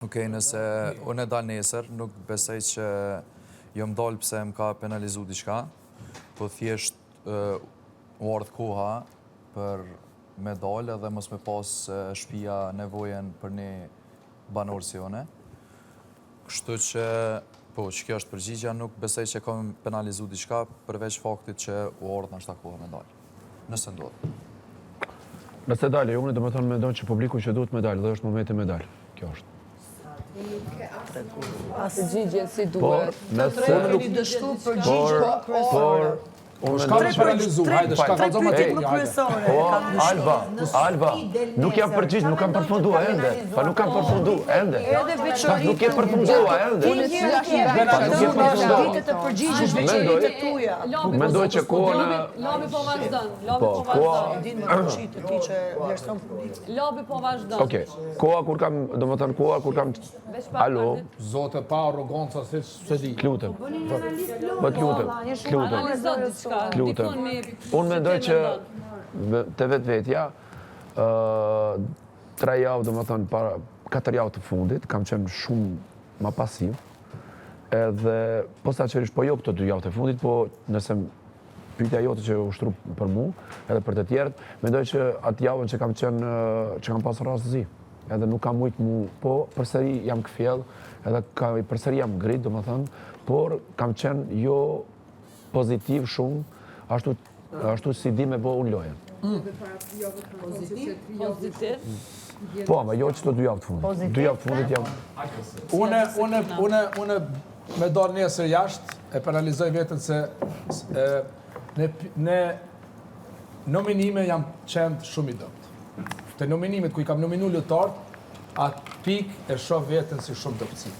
Okej, nëse unë e dal nesër, nuk besoj që jom dal pse më ka penalizu diçka, po thjesht u ardh koha për me dal edhe mos me pas shtëpia nevojën për një banor si une. Kështu që, po, që kjo është përgjigja, nuk besoj që kam penalizu diçka përveç faktit që u ardh nashta koha me dal. Nëse ndodh. Nëse dalë, unë do të thonë mendon që publiku që duhet me dalë dhe është momenti me dalë. Kjo është. Përgjigje si duhet. Shka me penalizu, hajde, shka ka zoma të Alba, nuk jam përgjigj, nuk kam përfundu ende. Pa nuk kam përfundu ende. Nuk je përfundu ende. Mendoj që koha në... Labi po vazhdon, Labi po vazhdon. Okej, koha kur kam, do më thënë koha kur kam... Alo? Zote pa arroganca, se di. Lutem. Lutem. Unë mendoj që të vetvetja, 3 javë, do më thënë, 4 javë të fundit, kam qenë shumë ma pasiv, edhe posaçërisht, po jo këto 2 javë të fundit, po nëse pyetja jote që u shtru për mu, edhe për të tjerët, mendoj që atë javën që kam qenë, që kam pasur rastësi, edhe nuk kam mujt mu, po përsëri jam këfjell, edhe përsëri jam ngrit, do më thënë, por kam qenë jo pozitiv shumë, ashtu si di me bo unë lojen. Pozitiv? Po, ama jo që të 2 javë të fundit. 2 javë të fundit jam... Une me dalë nesër jashtë, e penalizoj vetën se në nominime jam qenë shumë i dëpt. Të nominimet ku i kam nominu lojtarët, atë pik e shoh vetën si shumë dëptësi.